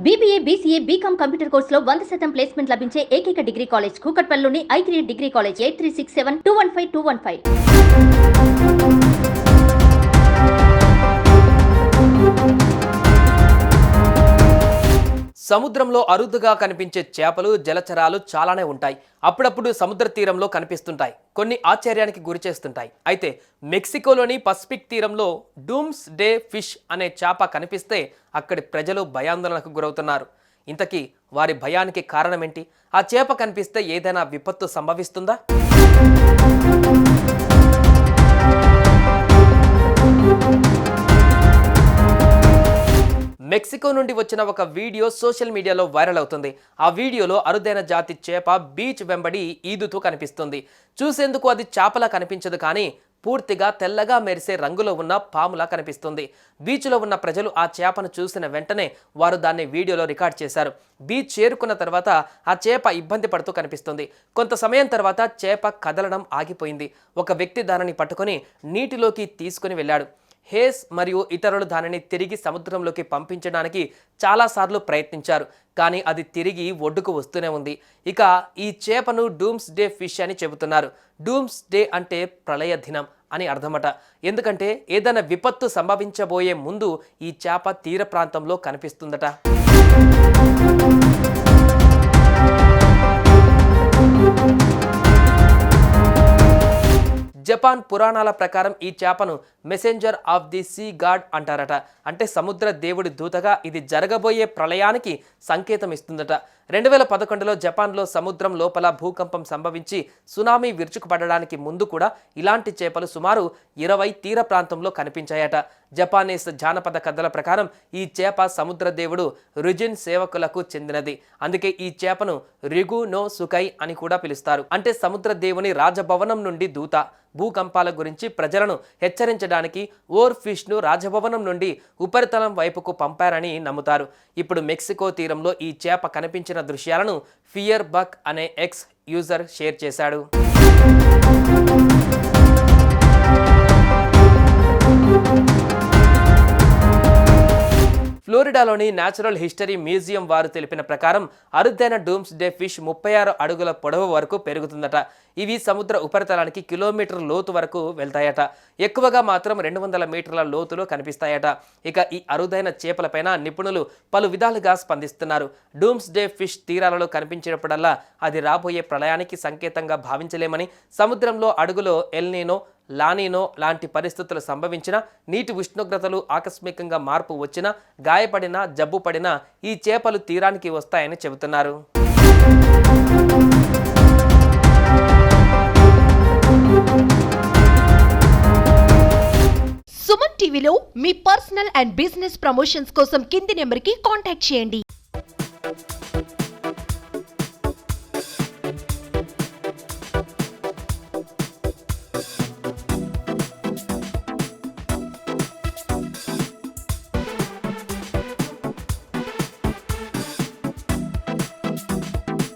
BBA, BCA, BCom computer కోర్సులో 100% placement లభించే ఏకైక డిగ్రీ కాలేజ్ కూకట్పల్లిలోని I3 డిగ్రీ కాలేజ్ 8367215215. సముద్రంలో అరుదుగా కనిపించే చేపలు, జలచరాలు చాలానే ఉంటాయి. అప్పుడప్పుడు సముద్ర తీరంలో కనిపిస్తుంటాయి. కొన్ని ఆశ్చర్యానికి గురి చేస్తుంటాయి. అయితే మెక్సికోలోని పసిఫిక్ తీరంలో డూమ్స్ డే ఫిష్ అనే చేప కనిపిస్తే అక్కడి ప్రజలు భయాందోళనకు గురవుతున్నారు. ఇంతకీ వారి భయానికి కారణమేంటి? ఆ చేప కనిపిస్తే ఏదైనా విపత్తు సంభవిస్తుందా? మెక్సికో నుండి వచ్చిన ఒక వీడియో సోషల్ మీడియాలో వైరల్ అవుతుంది. ఆ వీడియోలో అరుదైన జాతి చేప బీచ్ వెంబడి ఈదుతూ కనిపిస్తుంది. చూసేందుకు అది చేపలా కనిపించదు, కానీ పూర్తిగా తెల్లగా మెరిసే రంగులో ఉన్న పాములా కనిపిస్తుంది. బీచ్లో ఉన్న ప్రజలు ఆ చేపను చూసిన వెంటనే వారు దాన్ని వీడియోలో రికార్డ్ చేశారు. బీచ్ చేరుకున్న తర్వాత ఆ చేప ఇబ్బంది పడుతూ కనిపిస్తుంది. కొంత సమయం తర్వాత చేప కదలడం ఆగిపోయింది. ఒక వ్యక్తి దానిని పట్టుకొని నీటిలోకి తీసుకుని వెళ్ళాడు. హేస్ మరియు ఇతరులు దానిని తిరిగి సముద్రంలోకి పంపించడానికి చాలాసార్లు ప్రయత్నించారు, కానీ అది తిరిగి ఒడ్డుకు వస్తూనే ఉంది. ఇక ఈ చేపను డూమ్స్ డే ఫిష్ అని చెబుతున్నారు. డూమ్స్ డే అంటే ప్రళయ దినం అని అర్థమట. ఎందుకంటే ఏదైనా విపత్తు సంభవించబోయే ముందు ఈ చేప తీర ప్రాంతంలో కనిపిస్తుందట. జపాన్ పురాణాల ప్రకారం ఈ చేపను messenger of the sea God అంటారట. అంటే సముద్ర దేవుడి దూతగా ఇది జరగబోయే ప్రళయానికి సంకేతం ఇస్తుందట. 2011లో జపాన్లో సముద్రం లోపల భూకంపం సంభవించి సునామీ విరుచుకుపడడానికి ముందు కూడా ఇలాంటి చేపలు సుమారు 20 తీర ప్రాంతంలో కనిపించాయట. జపానీస్ జానపద కథల ప్రకారం ఈ చేప సముద్ర దేవుడు రుజిన్ సేవకులకు చెందినది. అందుకే ఈ చేపను రిగు నో సుకై అని కూడా పిలుస్తారు. అంటే సముద్ర దేవుని రాజభవనం నుండి దూత. భూకంపాల గురించి ప్రజలను హెచ్చరించడానికి ఓర్ ఫిష్ను రాజభవనం నుండి ఉపరితలం వైపుకు పంపారని నమ్ముతారు. ఇప్పుడు మెక్సికో తీరంలో ఈ చేప కనిపించిన దృశ్యాలను ఫియర్ బక్ అనే ఎక్స్ యూజర్ షేర్ చేశాడు. ఫ్లోరిడాలోని న్యాచురల్ హిస్టరీ మ్యూజియం వారు తెలిపిన ప్రకారం అరుదైన డూమ్స్ డే ఫిష్ 36 అడుగుల పొడవు వరకు పెరుగుతుందట. ఇవి సముద్ర ఉపరితలానికి కిలోమీటర్ లోతు వరకు వెళ్తాయట. ఎక్కువగా మాత్రం 200 మీటర్ల లోతులో కనిపిస్తాయట. ఇక ఈ అరుదైన చేపలపైన నిపుణులు పలు విధాలుగా స్పందిస్తున్నారు. డూమ్స్ డే ఫిష్ తీరాలలో కనిపించినప్పుడల్లా అది రాబోయే ప్రళయానికి సంకేతంగా భావించలేమని, సముద్రంలో అడుగులో ఎల్నీనో, లానీనో లాంటి పరిస్థితులు సంభవించిన, నీటి ఉష్ణోగ్రతలు ఆకస్మికంగా మార్పు వచ్చినా, గాయపడినా, జబ్బు పడినా ఈ చేపలు తీరానికి వస్తాయని చెబుతున్నారు. సుమన్ టీవీలో మీ పర్సనల్ అండ్ బిజినెస్ ప్రమోషన్స్ కోసం కింది నెంబర్కి కాంటాక్ట్ చేయండి.